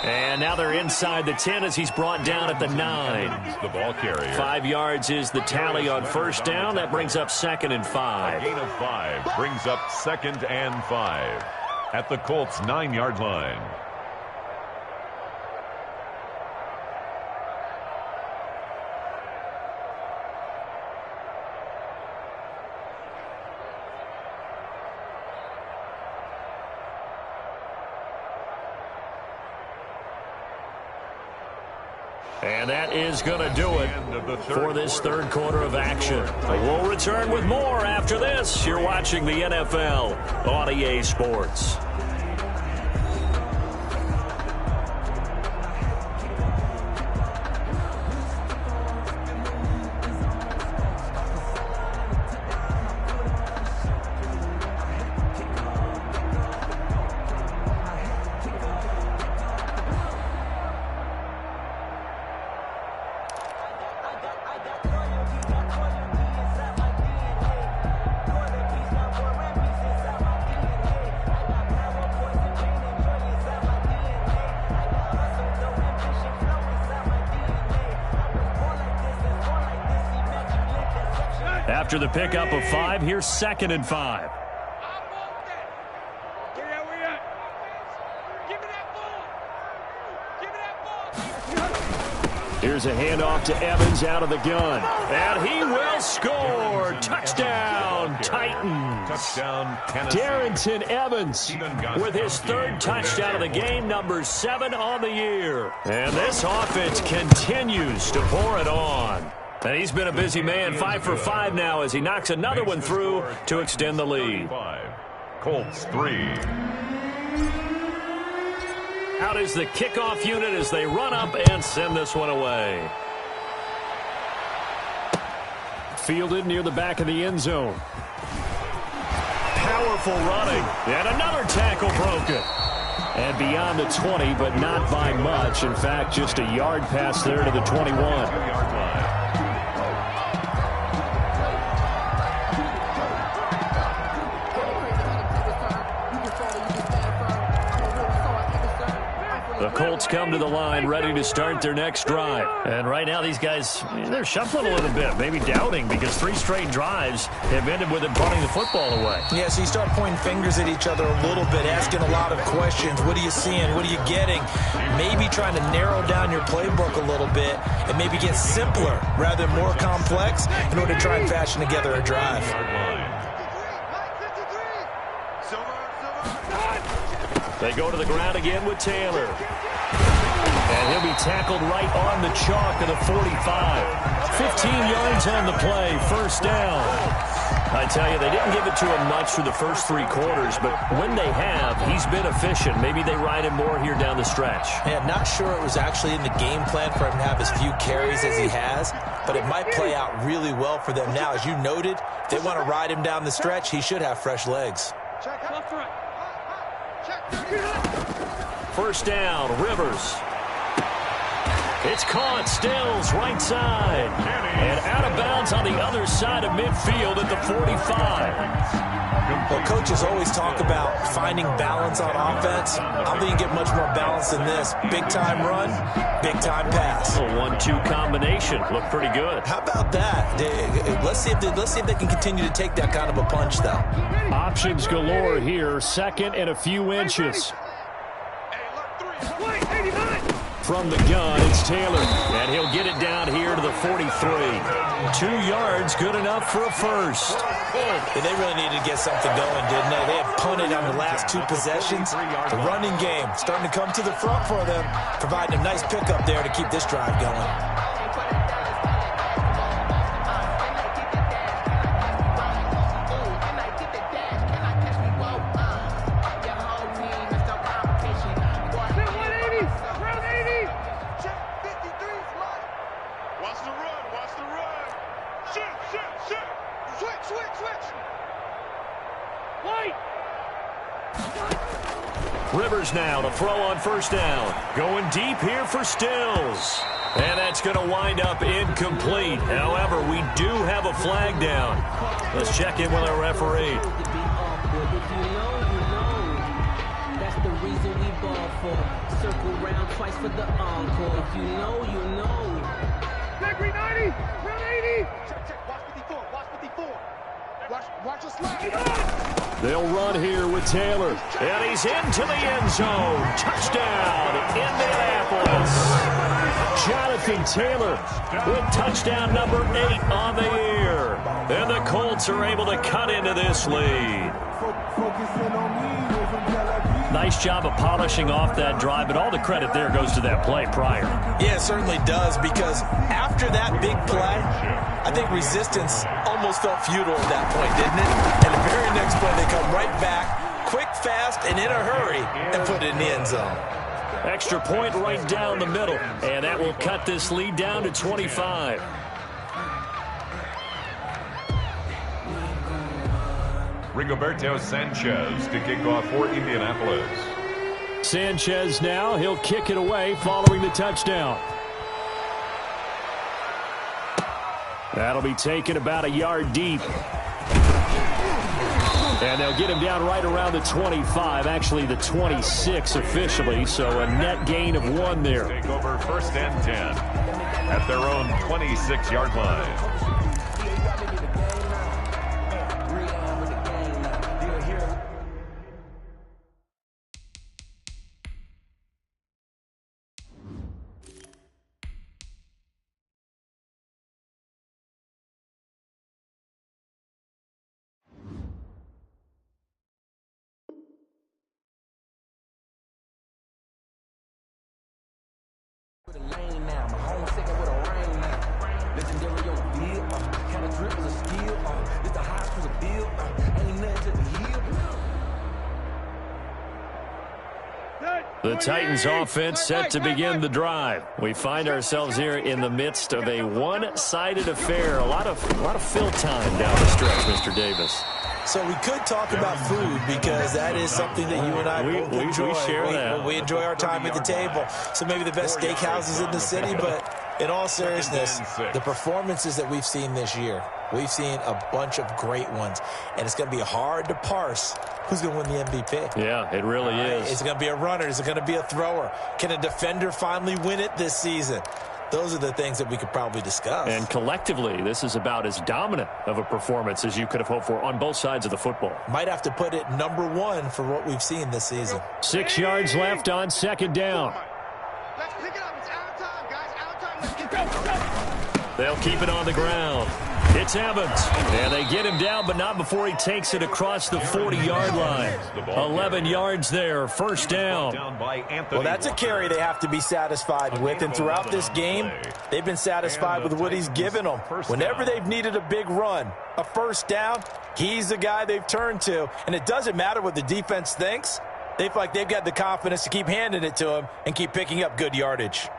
And now they're inside the 10 as he's brought down at the 9. The ball carrier. 5 yards is the tally on first down. That brings up 2nd and 5. A gain of 5 brings up 2nd and 5 at the Colts 9-yard line. And that is going to do it for this 3rd quarter of action. We'll return with more after this. You're watching the NFL on EA Sports. After the pickup of 5, here's 2nd and 5. Here's a handoff to Evans out of the gun. And he will score. Touchdown, Titans. Touchdown, Tennessee. Darrington Evans with his 3rd touchdown of the game, number 7 on the year. And this offense continues to pour it on. And he's been a busy man, 5 for 5 now as he knocks another one through to extend the lead. 5. Colts 3. Out is the kickoff unit as they run up and send this one away. Fielded near the back of the end zone. Powerful running. And another tackle broken. And beyond the 20, but not by much. In fact, just a yard pass there to the 21. 2-yard line. The Colts come to the line ready to start their next drive. And right now these guys, they're shuffling a little bit, maybe doubting because 3 straight drives have ended with them punting the football away. Yeah, so you start pointing fingers at each other a little bit, asking a lot of questions. What are you seeing? What are you getting? Maybe trying to narrow down your playbook a little bit and maybe get simpler rather than more complex in order to try and fashion together a drive. They go to the ground again with Taylor. And he'll be tackled right on the chalk of the 45. 15 yards on the play, first down. I tell you, they didn't give it to him much through the first 3 quarters, but when they have, he's been efficient. Maybe they ride him more here down the stretch. Yeah, not sure it was actually in the game plan for him to have as few carries as he has, but it might play out really well for them now. As you noted, if they want to ride him down the stretch, he should have fresh legs. Check left, right. Check. First down, Rivers. It's caught, Stills, right side. And out of bounds on the other side of midfield at the 45. Well, coaches always talk about finding balance on offense. I don't think you get much more balance than this. Big-time run, big-time pass. A 1-2 combination. Looked pretty good. How about that? Let's see if they can continue to take that kind of a punch, though. Options galore here. Second and a few inches. From the gun, it's Taylor, and he'll get it down here to the 43. 2 yards, good enough for a first. And they really needed to get something going, didn't they? They had punted on the last 2 possessions. The running game starting to come to the front for them, providing a nice pickup there to keep this drive going. Rivers now to throw on first down. Going deep here for Stills. And that's going to wind up incomplete. However, we do have a flag down. Let's check in with our referee. That's the reason we ball for. Circle round twice for the encore. If you know, you know. Back 90, round 80. Check. Watch 54. Watch 54. Watch us slide. They'll run here with Taylor. And he's into the end zone. Touchdown, Indianapolis. Jonathan Taylor with touchdown number 8 on the year. And the Colts are able to cut into this lead. Nice job of polishing off that drive, but all the credit there goes to that play prior. Yeah, it certainly does, because after that big play, I think resistance almost felt futile at that point, didn't it? And the very next play, they come right back, quick, fast, and in a hurry, and put it in the end zone. Extra point right down the middle, and that will cut this lead down to 25. Rigoberto Sanchez to kick off for Indianapolis. Sanchez now, he'll kick it away following the touchdown. That'll be taken about a yard deep. And they'll get him down right around the 25, actually the 26 officially, so a net gain of 1 there. Take over first and 10 at their own 26-yard line. The Titans offense set to begin the drive. We find ourselves here in the midst of a one-sided affair. A lot of fill time down the stretch, Mr. Davis. So we could talk about food, because that is something that you and I both enjoy. We share that. We enjoy our time at the table. So maybe the best steakhouses in the city, but in all seriousness, the performances that we've seen this year, we've seen a bunch of great ones, and it's going to be hard to parse who's going to win the MVP. Yeah, it really is. Is it going to be a runner? Is it going to be a thrower? Can a defender finally win it this season? Those are the things that we could probably discuss. And collectively, this is about as dominant of a performance as you could have hoped for on both sides of the football. Might have to put it number 1 for what we've seen this season. 6 yards left on second down. Let's pick it up. It's out of time, guys. Out of time. Let's get go. They'll keep it on the ground. It's Evans. And they get him down, but not before he takes it across the 40-yard line. 11 yards there, first down. Well, that's a carry they have to be satisfied with, and throughout this game, they've been satisfied with what he's given them. Whenever they've needed a big run, a first down, he's the guy they've turned to. And it doesn't matter what the defense thinks. They feel like they've got the confidence to keep handing it to him and keep picking up good yardage.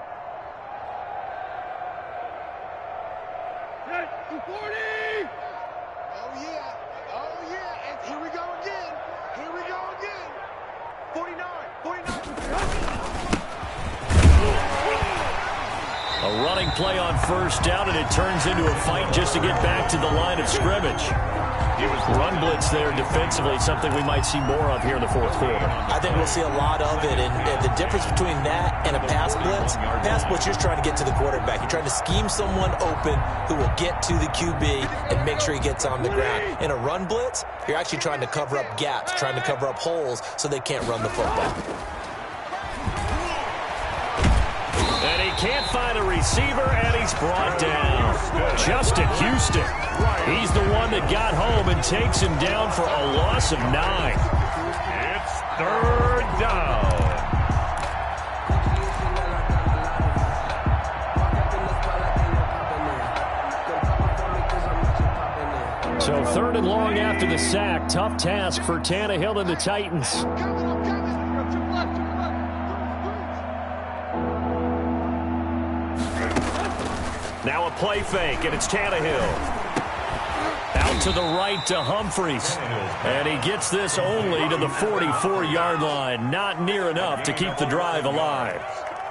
40! Oh, yeah. And here we go again. A running play on first down, and it turns into a fight just to get back to the line of scrimmage. Run blitz there defensively, something we might see more of here in the fourth quarter. I think we'll see a lot of it, and the difference between that and a pass blitz, you're just trying to get to the quarterback. You're trying to scheme someone open who will get to the QB and make sure he gets on the ground. In a run blitz, you're actually trying to cover up gaps, trying to cover up holes so they can't run the football. And he can't find a receiver, and he's brought down. Justin Houston. He's the one that got home and takes him down for a loss of 9. It's third down. So 3rd and long after the sack. Tough task for Tannehill and the Titans. Now a play fake, and it's Tannehill. Out to the right to Humphries. And he gets this only to the 44-yard line. Not near enough to keep the drive alive.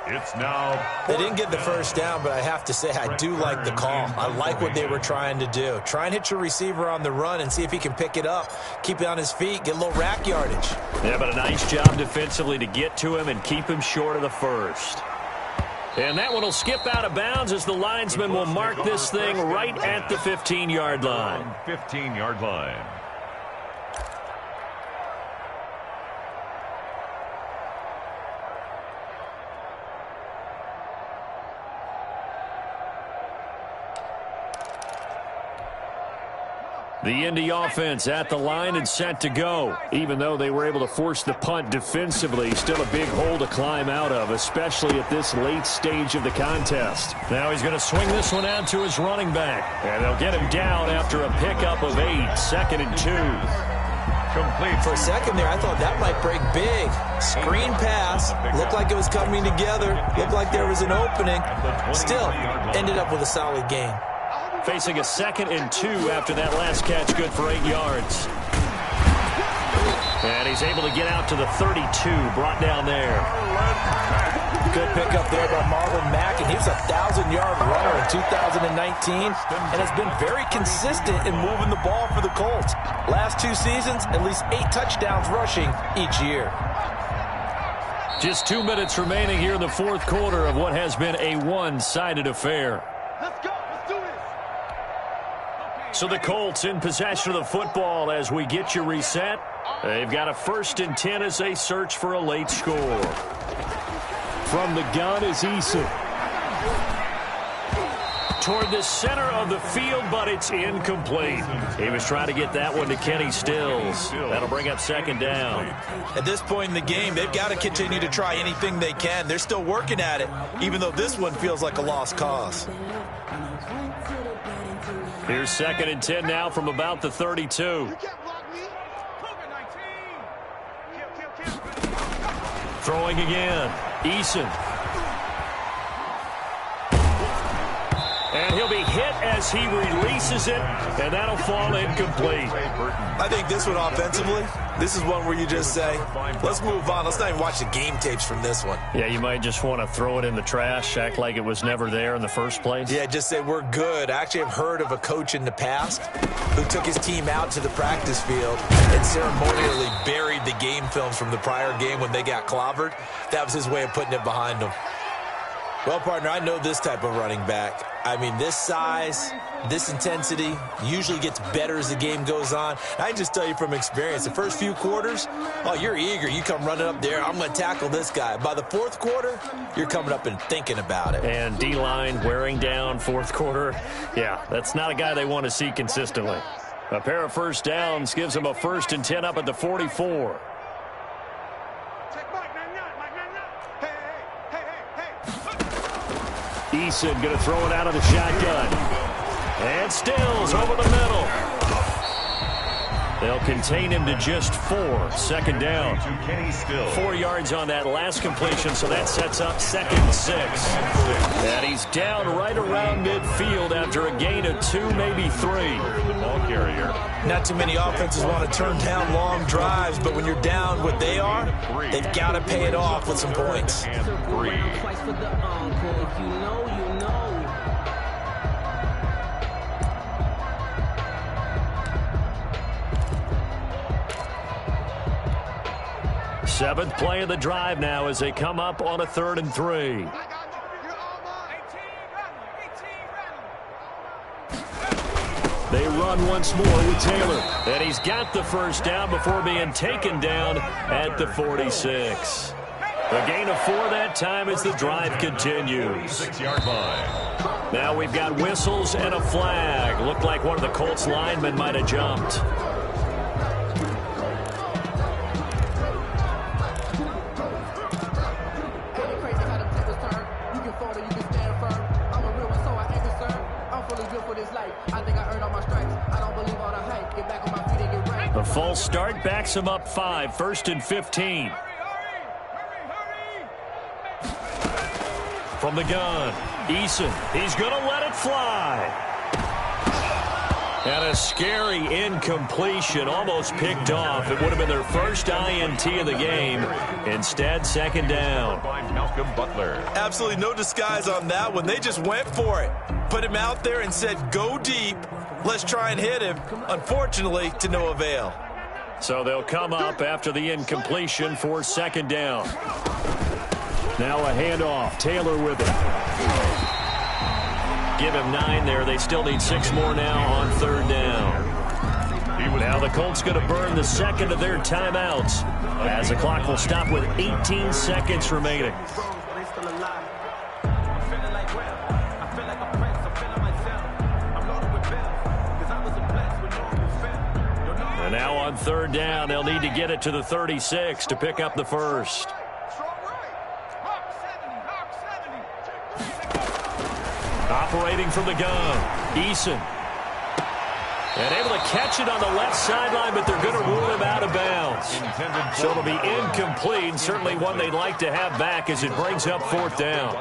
It's now. They didn't get the first down, but I have to say I do like the call. I like what they were trying to do. Try and hit your receiver on the run and see if he can pick it up, keep it on his feet, get a little rack yardage. Yeah, but a nice job defensively to get to him and keep him short of the first. And that one will skip out of bounds as the linesman will mark this thing right at the 15-yard line. 15-yard line. The Indy offense at the line and set to go. Even though they were able to force the punt defensively, still a big hole to climb out of, especially at this late stage of the contest. Now he's going to swing this one out to his running back. And they'll get him down after a pickup of 8, 2nd and 2. Complete. For a second there, I thought that might break big. Screen pass. Looked like it was coming together. Looked like there was an opening. Still, ended up with a solid gain. Facing a 2nd and 2 after that last catch, good for 8 yards. And he's able to get out to the 32, brought down there. Good pickup there by Marlon Mack, and he was a 1,000-yard runner in 2019 and has been very consistent in moving the ball for the Colts. Last 2 seasons, at least 8 touchdowns rushing each year. Just 2 minutes remaining here in the fourth quarter of what has been a one-sided affair. Let's go. Let's do this. So the Colts in possession of the football as we get you reset. They've got a 1st and 10 as they search for a late score. From the gun is Eason. Toward the center of the field, but it's incomplete. He was trying to get that one to Kenny Stills. That'll bring up 2nd down. At this point in the game, they've got to continue to try anything they can. They're still working at it, even though this one feels like a lost cause. Here's 2nd and 10 now from about the 32. You can't block me. Kill. Throwing again. Eason. And he'll be hit as he releases it, and that'll fall incomplete. I think this one offensively, this is one where you just say, let's move on. Let's not even watch the game tapes from this one. Yeah, you might just want to throw it in the trash, act like it was never there in the first place. Yeah, just say we're good. I actually have heard of a coach in the past who took his team out to the practice field and ceremonially buried the game films from the prior game when they got clobbered. That was his way of putting it behind them. Well, partner, I know this type of running back. I mean, this size, this intensity usually gets better as the game goes on. I can just tell you from experience, the first few quarters, oh, you're eager. You come running up there, I'm going to tackle this guy. By the fourth quarter, you're coming up and thinking about it. And D-line wearing down fourth quarter. Yeah, that's not a guy they want to see consistently. A pair of first downs gives them a 1st and 10 up at the 44. Eason going to throw it out of the shotgun. And Stills over the middle. They'll contain him to just 4. 2nd down. 4 yards on that last completion, so that sets up 2nd and 6. And he's down right around midfield after a gain of 2, maybe 3. The ball carrier. Not too many offenses want to turn down long drives, but when you're down what they are, they've got to pay it off with some points. Seventh play of the drive now as they come up on a 3rd and 3. They run once more with Taylor. And he's got the first down before being taken down at the 46. A gain of 4 that time as the drive continues. 6-yard line. Now we've got whistles and a flag. Looked like one of the Colts linemen might have jumped. The false start backs him up 5, 1st and 15. From the gun, Eason, he's going to let it fly. And a scary incompletion, almost picked off. It would have been their first INT of the game. Instead, 2nd down. By Malcolm Butler. Absolutely no disguise on that one. They just went for it. Put him out there and said, go deep. Let's try and hit him. Unfortunately, to no avail. So they'll come up after the incompletion for 2nd down. Now a handoff. Taylor with it. Give him 9 there. They still need 6 more now on 3rd down. Now the Colts going to burn the 2nd of their timeouts as the clock will stop with 18 seconds remaining. And now on 3rd down, they'll need to get it to the 36 to pick up the first. Operating from the gun, Eason. And able to catch it on the left sideline, but they're going to rule him out of bounds. So it'll be incomplete, certainly one they'd like to have back as it brings up 4th down.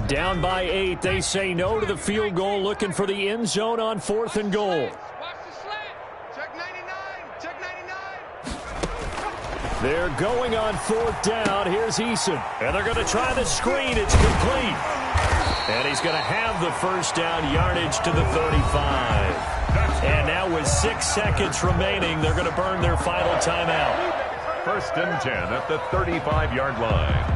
Down by 8, they say no to the field goal, looking for the end zone on 4th and goal. They're going on 4th down. Here's Eason. And they're going to try the screen. It's complete. And he's going to have the first down yardage to the 35. And now with 6 seconds remaining, they're going to burn their final timeout. 1st and 10 at the 35-yard line.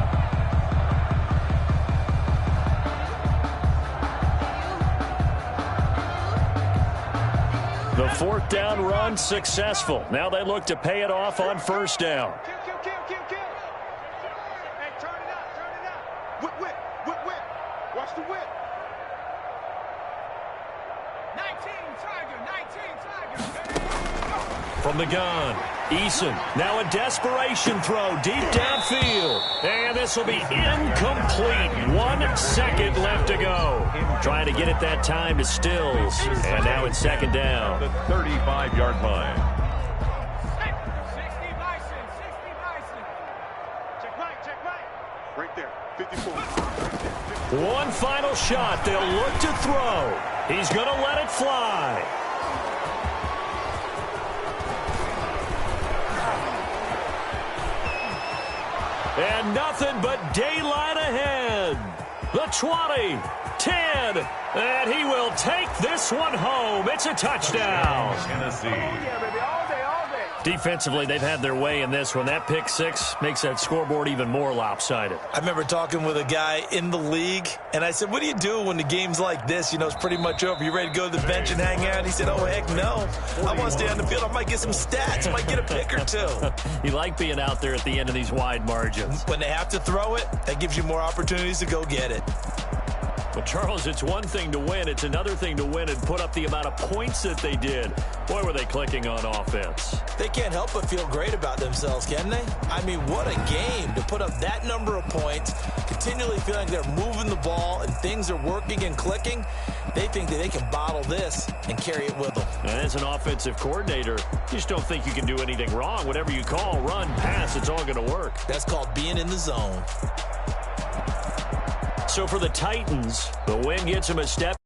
The 4th down run successful. Now they look to pay it off on 1st down. Kill. Hey, turn it up. Whip. Watch the whip. 19 Tiger. From the gun, Eason. Now a desperation throw deep downfield. And this will be incomplete. 1 second left to go. Trying to get it that time to Stills. And now it's 2nd down. The 35-yard line. 60 Bison. Check right. Right there. 54. One final shot. They'll look to throw. He's going to let it fly. And nothing but daylight ahead. The 20, 10, and he will take this one home. It's a touchdown. Tennessee. Defensively, they've had their way in this one. That pick 6 makes that scoreboard even more lopsided. I remember talking with a guy in the league, and I said, what do you do when the game's like this? You know, it's pretty much over. You ready to go to the bench and hang out? And he said, oh, heck no. I want to stay on the field. I might get some stats. I might get a pick or 2. You like being out there at the end of these wide margins. When they have to throw it, that gives you more opportunities to go get it. Well, Charles, it's one thing to win. It's another thing to win and put up the amount of points that they did. Boy, were they clicking on offense. They can't help but feel great about themselves, can they? I mean, what a game to put up that number of points, continually feeling like they're moving the ball and things are working and clicking. They think that they can bottle this and carry it with them. And as an offensive coordinator, you just don't think you can do anything wrong. Whatever you call, run, pass, it's all going to work. That's called being in the zone. So for the Titans, the win gets them a step